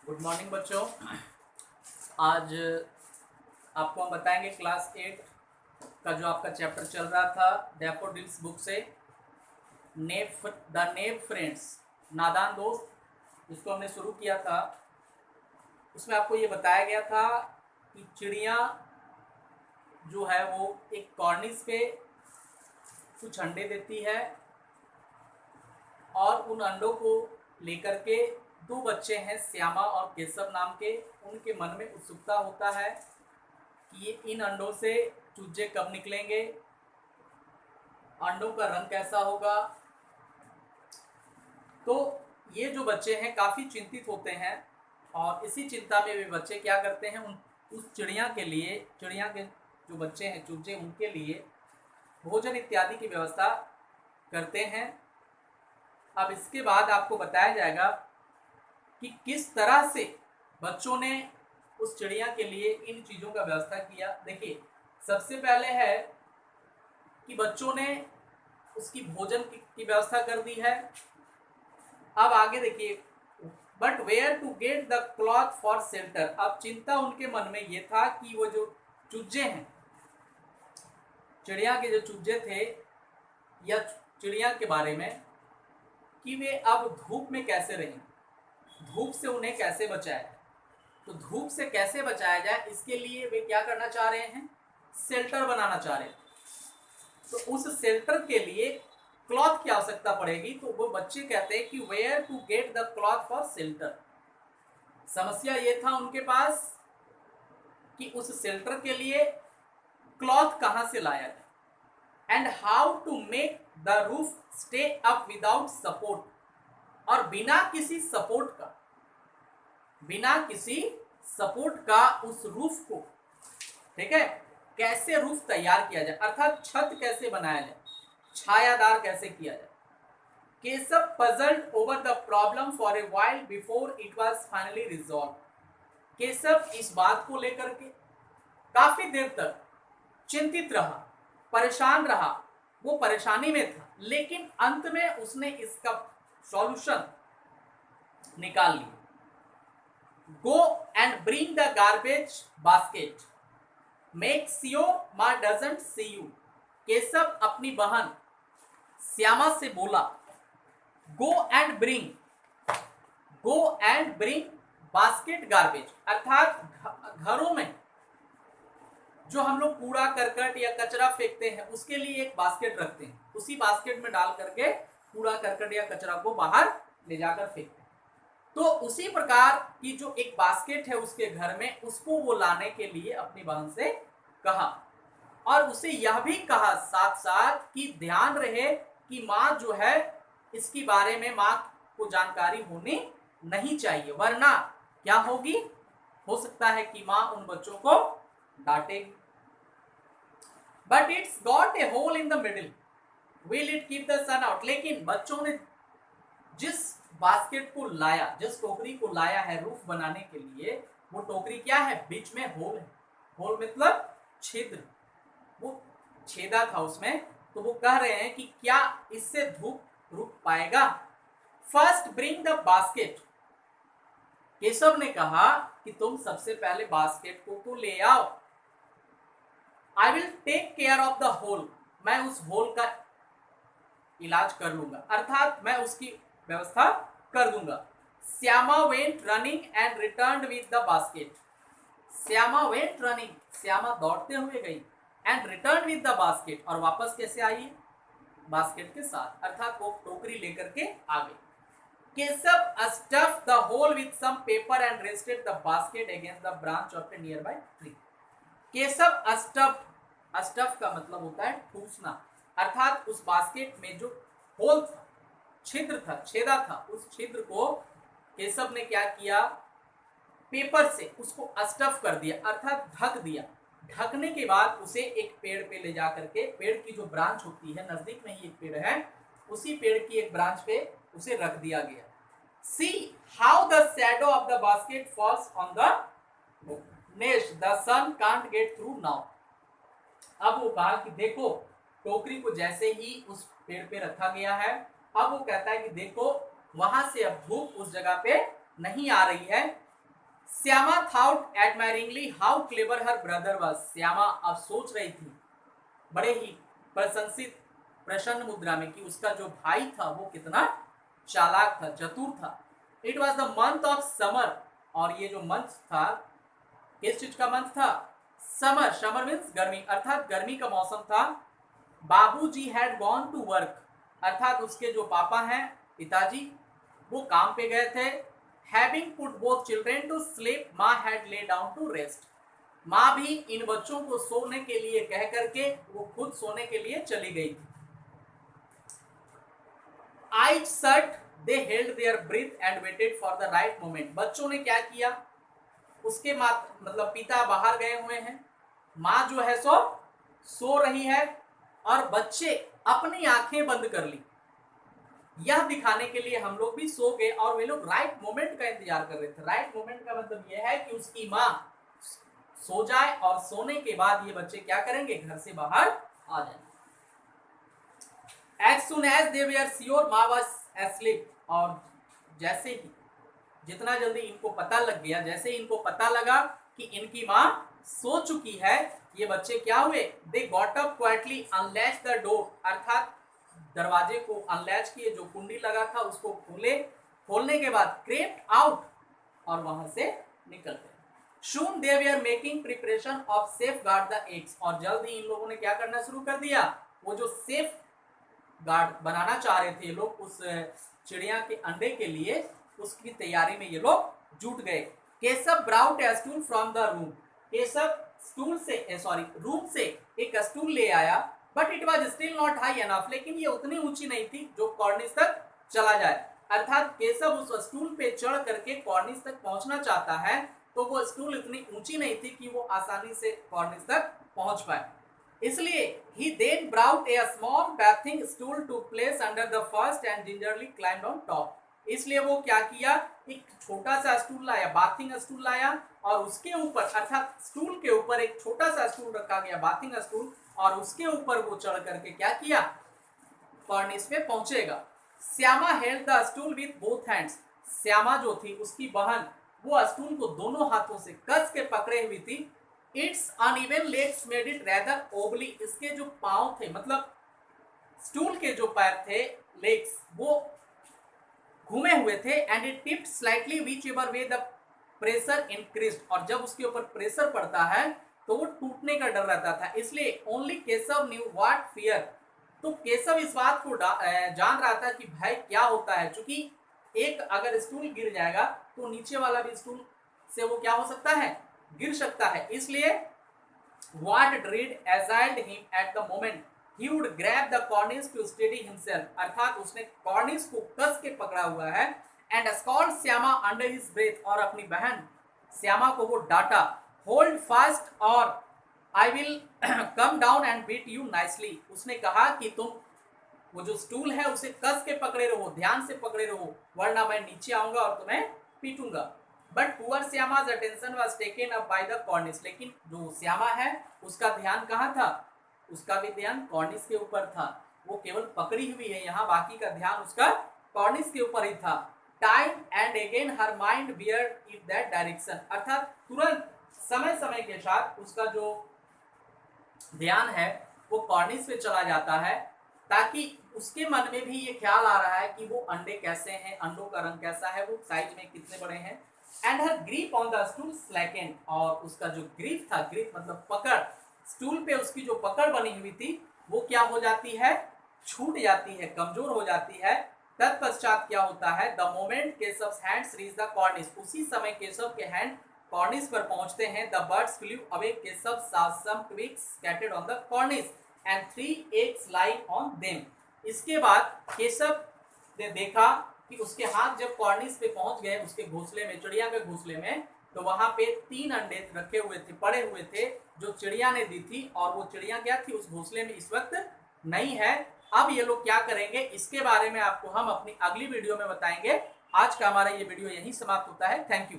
Good morning बच्चों। आज आपको हम बताएंगे क्लास 8 का जो आपका चैप्टर चल रहा था डैफोडिल्स बुक से द नेव फ्रेंड्स, नादान दोस्त, जिसको हमने शुरू किया था। उसमें आपको ये बताया गया था कि चिड़िया जो है वो एक कॉर्निस पे कुछ अंडे देती है और उन अंडों को लेकर के दो बच्चे हैं श्यामा और केशव नाम के, उनके मन में उत्सुकता होता है कि ये इन अंडों से चूजे कब निकलेंगे, अंडों का रंग कैसा होगा। तो ये जो बच्चे हैं काफ़ी चिंतित होते हैं और इसी चिंता में वे बच्चे क्या करते हैं, उस चिड़िया के लिए, चिड़िया के जो बच्चे हैं चूजे, उनके लिए भोजन इत्यादि की व्यवस्था करते हैं। अब इसके बाद आपको बताया जाएगा कि किस तरह से बच्चों ने उस चिड़िया के लिए इन चीज़ों का व्यवस्था किया। देखिए, सबसे पहले है कि बच्चों ने उसकी भोजन की व्यवस्था कर दी है। अब आगे देखिए, but where to get the cloth for shelter. अब चिंता उनके मन में ये था कि वो जो चूजे हैं, चिड़िया के जो चूजे थे, या चिड़िया के बारे में कि वे अब धूप में कैसे रहें, धूप से उन्हें कैसे बचाया जाए। तो धूप से कैसे बचाया जाए, इसके लिए वे क्या करना चाह रहे हैं, शेल्टर बनाना चाह रहे हैं। तो उस शेल्टर के लिए क्लॉथ की आवश्यकता पड़ेगी। तो वो बच्चे कहते हैं कि where to get the cloth for shelter. समस्या ये था उनके पास कि उस शेल्टर के लिए क्लॉथ कहां से लाया जाए, and how to make the roof stay up without support. और बिना किसी सपोर्ट का उस रूफ को, ठीक है, कैसे रूफ तैयार किया जाए, अर्थात छत कैसे बनाया जाए, छायादार कैसे किया जाए। Keshav puzzled over the problem for a while before it was finally resolve. Keshav इस बात को लेकर के काफी देर तक चिंतित रहा, परेशान रहा, वो परेशानी में था, लेकिन अंत में उसने इसका सॉल्यूशन निकाल लिया। Go and bring the garbage basket, make sure माँ डजंट सी यू। केशव अपनी बहन श्यामा से बोला, go and bring basket garbage, अर्थात घरों में जो हम लोग कूड़ा करकट या कचरा फेंकते हैं उसके लिए एक बास्केट रखते हैं, उसी बास्केट में डाल करके कूड़ा करकट या कचरा को बाहर ले जाकर फेंकते हैं। तो उसी प्रकार की जो एक बास्केट है उसके घर में, उसको वो लाने के लिए अपनी बहन से कहा, और उसे यह भी कहा साथ साथ कि ध्यान रहे कि माँ जो है इसके बारे में माँ को जानकारी होनी नहीं चाहिए, वरना क्या होगी, हो सकता है कि माँ उन बच्चों को डांटेगी। But it's got a hole in the middle, will it keep the sun out. लेकिन बच्चों ने जिस बास्केट को लाया, जिस टोकरी को लाया है रूफ बनाने के लिए, वो टोकरी क्या है, बीच में होल है। होल मतलब छिद्र, वो छेदा था उसमें। तो वो कह रहे हैं कि क्या इससे धूप रुक पाएगा। First bring the basket, Keshav ने कहा कि तुम सबसे पहले बास्केट को तो ले आओ। I will take care of the hole, मैं उस होल का इलाज कर लूंगा, अर्थात मैं उसकी व्यवस्था कर दूंगा। Shyama went running and returned with the basket. Shyama went running, Shyama दौड़ते हुए गई, and return with the basket, और वापस कैसे आई, बास्केट के साथ, अर्थात वो टोकरी लेकर के आ गई। Keshav stuffed the hole with some paper and rested the basket against the branch of a nearby tree. Keshav stuff का मतलब होता है ठूसना, अर्थात उस बास्केट में जो होल था, छिद्र था, छेदा था, उस छिद्र को केशव ने क्या किया, पेपर से उसको स्टफ कर दिया, अर्थात ढक दिया। ढकने के बाद उसे एक पेड़ पे ले जा करके, पेड़ की जो ब्रांच होती है, नजदीक में ही एक पेड़ है, उसी पेड़ की एक ब्रांच पे उसे रख दिया गया। See how the shadow of the basket falls on the nest, the sun can't get through now. अब वो कहा कि देखो, टोकरी को जैसे ही उस पेड़ पे रखा गया है, अब वो कहता है कि देखो वहां से अब धूप उस जगह पे नहीं आ रही है, Shyama thought admiringly how clever her brother was. Shyama अब सोच रही थी बड़े ही प्रशंसित प्रसन्न मुद्रा में कि उसका जो भाई था वो कितना चालाक था, चतुर था। It was the month of summer, और ये जो मंथ था किस चीज का मंथ था? समर। समर मीन्स गर्मी, अर्थात गर्मी का मौसम था। बाबूजी हैड गॉन टू वर्क, अर्थात उसके जो पापा हैं, पिताजी, वो काम पे गए थे। Having put both children to sleep, माँ had lay down to rest. माँ भी इन बच्चों को सोने के लिए कह करके वो खुद सोने के लिए चली गई थी। Eyes shut, they held their breath and waited for the right moment. बच्चों ने क्या किया? उसके मतलब पिता बाहर गए हुए हैं, माँ जो है सो रही है, और बच्चे अपनी आंखें बंद कर ली। यह दिखाने के लिए हम लोग भी सो गए और वे लोग राइट मोमेंट का इंतजार कर रहे थे। राइट मोमेंट का मतलब यह है कि उसकी माँ सो जाए और सोने के बाद ये बच्चे क्या करेंगे? घर से बाहर आ जाएंगे। As soon as they were sure माँ was asleep, और जैसे ही जितना जल्दी इनको पता लग गया, जैसे इनको पता लगा कि इनकी माँ सो चुकी है, ये बच्चे क्या हुए? They got up quietly, unlatched the door, अर्थात दरवाजे को अनलैच किए, जो कुंडी लगा था उसको खोलने के बाद crept out, और वहां से निकल गए। Soon they were making preparation of safeguard the eggs, और जल्द ही इन लोगों ने क्या करना शुरू कर दिया? वो जो सेफ गार्ड बनाना चाह रहे थे ये लोग उस चिड़िया के अंडे के लिए, उसकी तैयारी में ये लोग जुट गए। Keshav brought A stool from the room, Keshav room से एक स्टूल ले आया, but it was still not high enough, लेकिन ये उतनी ऊंची नहीं थी जो कॉर्निस तक चला जाए। अर्थात केशव उस स्टूल पे चढ़ करके कॉर्निस तक पहुंचना चाहता है, तो वो स्टूल इतनी ऊंची नहीं थी कि वो आसानी से कॉर्निस तक पहुंच पाए, इसलिए he then brought a small bathing stool to place under the first and gingerly climbed on top। इसलिए वो क्या किया? एक छोटा सा स्टूल लाया, बाथिंग स्टूल लाया, और उसके ऊपर, अर्थात स्टूल के ऊपर एक छोटा सा स्टूल रखा गया, बाथिंग स्टूल, और उसके ऊपर वो चढ़ करके क्या किया? कॉर्निस पे पहुंचेगा। Shyama held the stool with both hands, Shyama जो थी उसकी बहन, वो स्टूल को दोनों हाथों से कस के पकड़े हुई थी। Its uneven legs made it rather wobbly, इसके जो पांव थे, मतलब स्टूल के जो पैर थे, लेग्स, वो घूमे हुए थे। And it tipped slightly whichever way the pressure increased, और जब उसके ऊपर प्रेशर पड़ता है तो वो टूटने का डर रहता था, इसलिए only Keshav knew what fear, तो केशव इस बात को जान रहा था कि भय क्या होता है, क्योंकि एक अगर स्टूल गिर जाएगा तो नीचे वाला भी स्टूल से वो क्या हो सकता है? गिर सकता है। इसलिए what dread assailed him at the moment, he would grab the cornice to steady himself, अर्थात उसने कॉर्निस को कस के पकड़ा हुआ है, and scolded Shyama under his breath, और अपनी बहन श्यामा को वो डांटा, hold fast और I will come down and beat you nicely, उसने कहा कि तुम वो जो स्टूल है उसे कस के पकड़े रहो, ध्यान से पकड़े रहो, वरना मैं नीचे आऊंगा और तुम्हें पीटूंगा। But poor Shyama's attention was taken up by the cornice, लेकिन जो श्यामा है उसका ध्यान कहाँ था? उसका भी ध्यान कॉर्निस के ऊपर था, वो केवल पकड़ी हुई है यहाँ, बाकी का ध्यान उसका कॉर्निस के ऊपर ही था। Time and again her mind veered in that direction, अर्थात तुरंत समय समय के साथ उसका जो ध्यान है वो कॉर्निस पे चला जाता है, ताकि उसके मन में भी ये ख्याल आ रहा है कि वो अंडे कैसे हैं, अंडों का रंग कैसा है, वो साइज में कितने बड़े हैं। And her grip on the stool slackened, और उसका जो ग्रिप था, ग्रिप मतलब पकड़, स्टूल पे उसकी जो पकड़ बनी हुई थी वो क्या हो जाती है? छूट जाती है, कमजोर हो जाती है। तत्पश्चात क्या होता है? The moment Keshav hands reach the कॉर्निस, उसी समय केशव के हैंड कॉर्निस पर पहुंचते हैं। The birds flu away, Keshav saw some twigs scattered on the cornice and 3 eggs lying on them। इसके बाद केशव ने देखा कि उसके हाथ जब कॉर्निस पे पहुंच गए, उसके घोंसले में, चिड़िया के घोंसले में, तो वहां पे 3 अंडे रखे हुए थे, पड़े हुए थे, जो चिड़िया ने दी थी, और वो चिड़िया क्या थी? उस घोंसले में इस वक्त नहीं है। अब ये लोग क्या करेंगे, इसके बारे में आपको हम अपनी अगली वीडियो में बताएंगे। आज का हमारा ये वीडियो यहीं समाप्त होता है। Thank you.